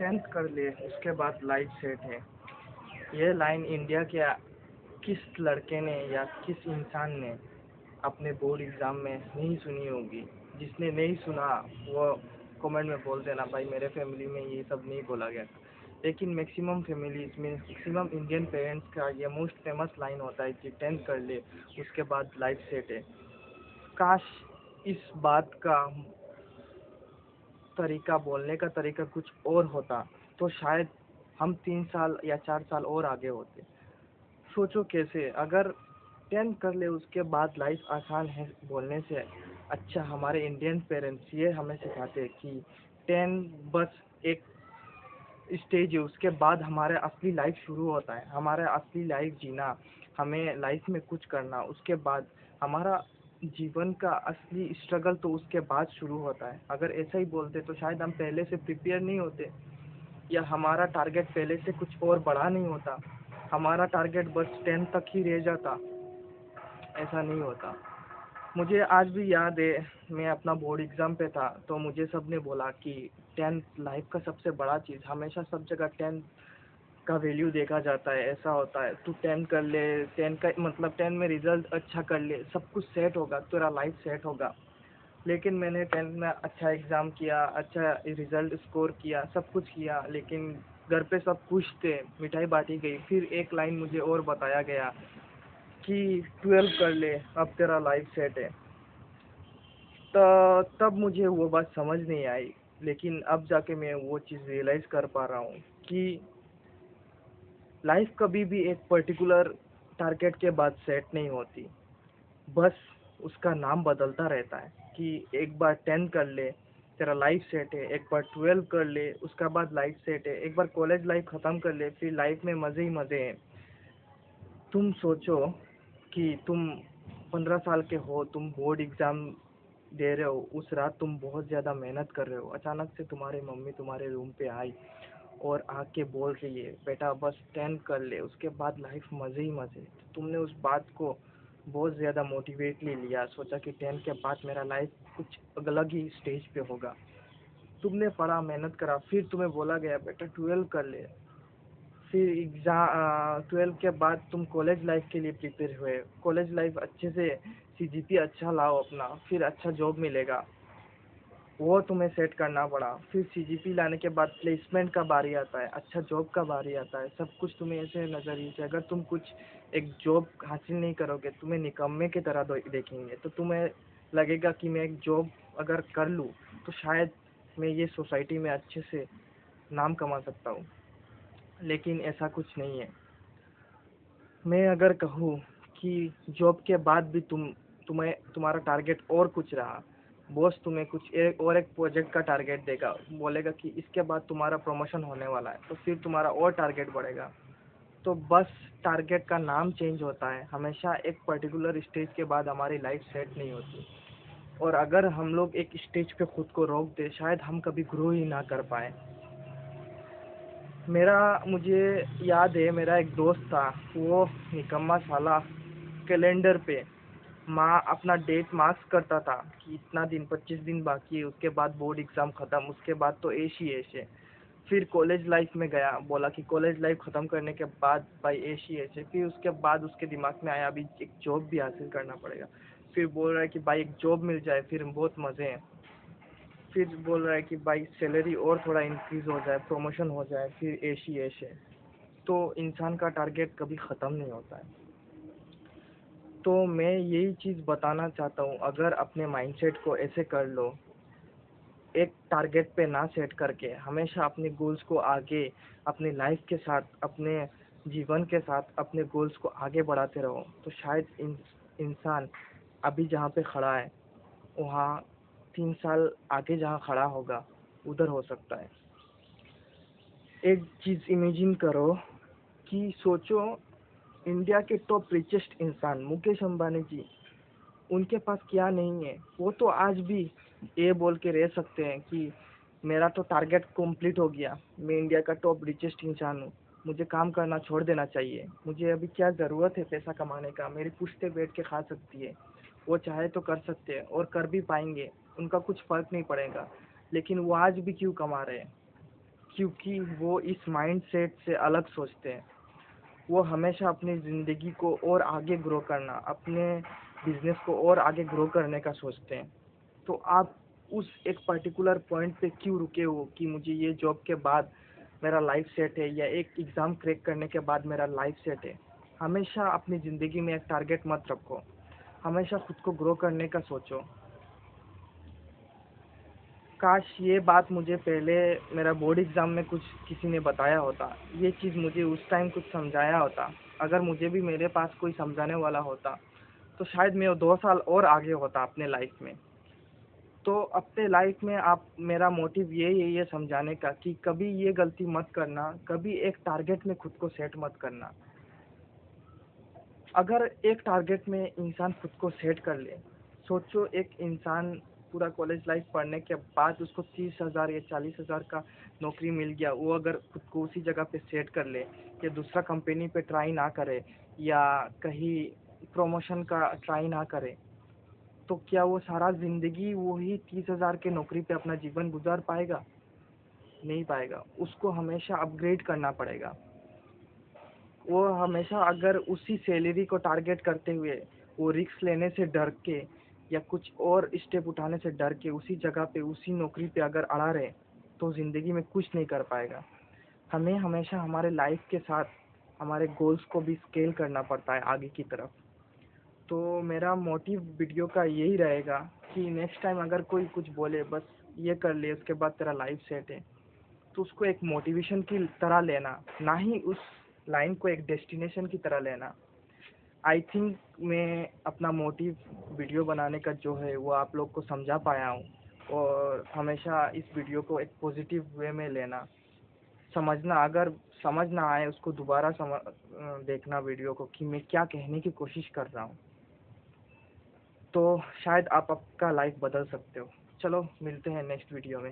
Tenth कर ले उसके बाद लाइफ सेट है। ये लाइन इंडिया के किस लड़के ने या किस इंसान ने अपने बोर्ड एग्ज़ाम में नहीं सुनी होगी। जिसने नहीं सुना वो कमेंट में बोल देना भाई मेरे फैमिली में ये सब नहीं बोला गया था। लेकिन मैक्सिमम फैमिलीज में मैक्सिमम इंडियन पेरेंट्स का ये मोस्ट फेमस लाइन होता है कि टेंथ कर ले उसके बाद लाइफ सेट है। काश इस बात का तरीका बोलने का तरीका कुछ और होता तो शायद हम 3 साल या 4 साल और आगे होते। सोचो कैसे अगर 10 कर ले उसके बाद लाइफ आसान है बोलने से अच्छा हमारे इंडियन पेरेंट्स ये हमें सिखाते हैं कि 10 बस एक स्टेज है, उसके बाद हमारा असली लाइफ शुरू होता है। हमारा असली लाइफ जीना, हमें लाइफ में कुछ करना, उसके बाद हमारा जीवन का असली स्ट्रगल तो उसके बाद शुरू होता है। अगर ऐसा ही बोलते तो शायद हम पहले से प्रिपेयर नहीं होते या हमारा टारगेट पहले से कुछ और बड़ा नहीं होता। हमारा टारगेट बस 10 तक ही रह जाता। ऐसा नहीं होता। मुझे आज भी याद है मैं अपना बोर्ड एग्ज़ाम पे था तो मुझे सब ने बोला कि 10th लाइफ का सबसे बड़ा चीज़, हमेशा सब जगह 10 का वैल्यू देखा जाता है। ऐसा होता है तू 10 कर ले, 10 का मतलब 10 में रिजल्ट अच्छा कर ले सब कुछ सेट होगा, तेरा लाइफ सेट होगा। लेकिन मैंने 10th में अच्छा एग्ज़ाम किया, अच्छा रिजल्ट स्कोर किया, सब कुछ किया, लेकिन घर पे सब खुश थे, मिठाई बांटी गई। फिर एक लाइन मुझे और बताया गया कि 12 कर ले अब तेरा लाइफ सेट है। तब मुझे वो बात समझ नहीं आई। लेकिन अब जाके मैं वो चीज़ रियलाइज़ कर पा रहा हूँ कि लाइफ कभी भी एक पर्टिकुलर टारगेट के बाद सेट नहीं होती। बस उसका नाम बदलता रहता है कि एक बार 10 कर ले तेरा लाइफ सेट है, एक बार 12 कर ले उसका बाद लाइफ सेट है, एक बार कॉलेज लाइफ ख़त्म कर ले फिर लाइफ में मज़े ही मज़े हैं। तुम सोचो कि तुम 15 साल के हो, तुम बोर्ड एग्ज़ाम दे रहे हो, उस रात तुम बहुत ज़्यादा मेहनत कर रहे हो, अचानक से तुम्हारी मम्मी तुम्हारे रूम पे आई और आके बोल रही है बेटा बस 10 कर ले उसके बाद लाइफ मज़े ही मज़े। तो तुमने उस बात को बहुत ज़्यादा मोटिवेटली लिया, सोचा कि 10 के बाद मेरा लाइफ कुछ अलग ही स्टेज पे होगा। तुमने पढ़ा, मेहनत करा, फिर तुम्हें बोला गया बेटा 12 कर ले। फिर एग्ज़ाम 12 के बाद तुम कॉलेज लाइफ के लिए प्रिपेयर हुए, कॉलेज लाइफ अच्छे से सीजीपीए अच्छा लाओ अपना, फिर अच्छा जॉब मिलेगा, वो तुम्हें सेट करना पड़ा। फिर सीजीपी लाने के बाद प्लेसमेंट का बारी आता है, अच्छा जॉब का बारी आता है। सब कुछ तुम्हें ऐसे नज़र ही से अगर तुम कुछ एक जॉब हासिल नहीं करोगे तुम्हें निकम्मे की तरह देखेंगे। तो तुम्हें लगेगा कि मैं एक जॉब अगर कर लूँ तो शायद मैं ये सोसाइटी में अच्छे से नाम कमा सकता हूँ। लेकिन ऐसा कुछ नहीं है। मैं अगर कहूँ कि जॉब के बाद भी तुम्हें तुम्हारा टारगेट और कुछ रहा, बॉस तुम्हें कुछ एक प्रोजेक्ट का टारगेट देगा, बोलेगा कि इसके बाद तुम्हारा प्रमोशन होने वाला है, तो फिर तुम्हारा और टारगेट बढ़ेगा। तो बस टारगेट का नाम चेंज होता है, हमेशा एक पर्टिकुलर स्टेज के बाद हमारी लाइफ सेट नहीं होती। और अगर हम लोग एक स्टेज पे खुद को रोक दे शायद हम कभी ग्रो ही ना कर पाए। मुझे याद है मेरा एक दोस्त था, वो निकम्मा साला कैलेंडर पे माँ अपना डेट मार्क्स करता था कि इतना दिन 25 दिन बाकी है, उसके बाद बोर्ड एग्ज़ाम ख़त्म, उसके बाद तो ऐश ही ऐश है। फिर कॉलेज लाइफ में गया, बोला कि कॉलेज लाइफ ख़त्म करने के बाद भाई ऐश ही ऐश है। फिर उसके बाद उसके दिमाग में आया अभी एक जॉब भी हासिल करना पड़ेगा। फिर बोल रहा है कि भाई एक जॉब मिल जाए फिर बहुत मज़े हैं। फिर बोल रहा है कि भाई सैलरी और थोड़ा इंक्रीज़ हो जाए, प्रमोशन हो जाए, फिर ऐश ही ऐश है। तो इंसान का टारगेट कभी ख़त्म नहीं होता है। तो मैं यही चीज़ बताना चाहता हूँ, अगर अपने माइंडसेट को ऐसे कर लो, एक टारगेट पे ना सेट करके हमेशा अपने गोल्स को आगे, अपनी लाइफ के साथ, अपने जीवन के साथ अपने गोल्स को आगे बढ़ाते रहो, तो शायद इंसान अभी जहाँ पे खड़ा है वहाँ 3 साल आगे जहाँ खड़ा होगा उधर हो सकता है। एक चीज़ इमेजिन करो कि सोचो इंडिया के टॉप रिचेस्ट इंसान मुकेश अंबानी जी, उनके पास क्या नहीं है। वो तो आज भी ये बोल के रह सकते हैं कि मेरा तो टारगेट कंप्लीट हो गया, मैं इंडिया का टॉप रिचेस्ट इंसान हूँ, मुझे काम करना छोड़ देना चाहिए, मुझे अभी क्या ज़रूरत है पैसा कमाने का, मेरी पुश्ते बैठ के खा सकती है। वो चाहे तो कर सकते हैं और कर भी पाएंगे, उनका कुछ फ़र्क नहीं पड़ेगा। लेकिन वो आज भी क्यों कमा रहे हैं? क्योंकि वो इस माइंडसेट से अलग सोचते हैं। वो हमेशा अपनी ज़िंदगी को और आगे ग्रो करना, अपने बिजनेस को और आगे ग्रो करने का सोचते हैं। तो आप उस एक पर्टिकुलर पॉइंट पे क्यों रुके हो कि मुझे ये जॉब के बाद मेरा लाइफ सेट है, या एक एग्ज़ाम क्रैक करने के बाद मेरा लाइफ सेट है। हमेशा अपनी ज़िंदगी में एक टारगेट मत रखो, हमेशा खुद को ग्रो करने का सोचो। काश ये बात मुझे पहले मेरा बोर्ड एग्ज़ाम में कुछ किसी ने बताया होता, ये चीज़ मुझे उस टाइम कुछ समझाया होता। अगर मुझे भी मेरे पास कोई समझाने वाला होता, तो शायद मैं 2 साल और आगे होता अपने लाइफ में। तो अपने लाइफ में आप, मेरा मोटिव यही है ये समझाने का कि कभी ये गलती मत करना, कभी एक टारगेट में खुद को सेट मत करना। अगर एक टारगेट में इंसान खुद को सेट कर ले, सोचो एक इंसान पूरा कॉलेज लाइफ पढ़ने के बाद उसको 30,000 या 40,000 का नौकरी मिल गया, वो अगर खुद को उसी जगह पे सेट कर ले कि दूसरा कंपनी पे ट्राई ना करे या कहीं प्रमोशन का ट्राई ना करे, तो क्या वो सारा ज़िंदगी वही 30,000 के नौकरी पे अपना जीवन गुजार पाएगा? नहीं पाएगा। उसको हमेशा अपग्रेड करना पड़ेगा। वो हमेशा अगर उसी सैलरी को टारगेट करते हुए वो रिस्क लेने से डर के या कुछ और स्टेप उठाने से डर के उसी जगह पे उसी नौकरी पे अगर अड़ा रहे, तो ज़िंदगी में कुछ नहीं कर पाएगा। हमें हमेशा हमारे लाइफ के साथ हमारे गोल्स को भी स्केल करना पड़ता है आगे की तरफ। तो मेरा मोटिव वीडियो का यही रहेगा कि नेक्स्ट टाइम अगर कोई कुछ बोले बस ये कर ले उसके बाद तेरा लाइफ सेट है, तो उसको एक मोटिवेशन की तरह लेना, ना ही उस लाइन को एक डेस्टिनेशन की तरह लेना। आई थिंक मैं अपना मोटिव वीडियो बनाने का जो है वो आप लोग को समझा पाया हूँ। और हमेशा इस वीडियो को एक पॉजिटिव वे में लेना, समझना, अगर समझ ना आए उसको दोबारा देखना वीडियो को कि मैं क्या कहने की कोशिश कर रहा हूँ। तो शायद आप आपका लाइफ बदल सकते हो। चलो मिलते हैं नेक्स्ट वीडियो में।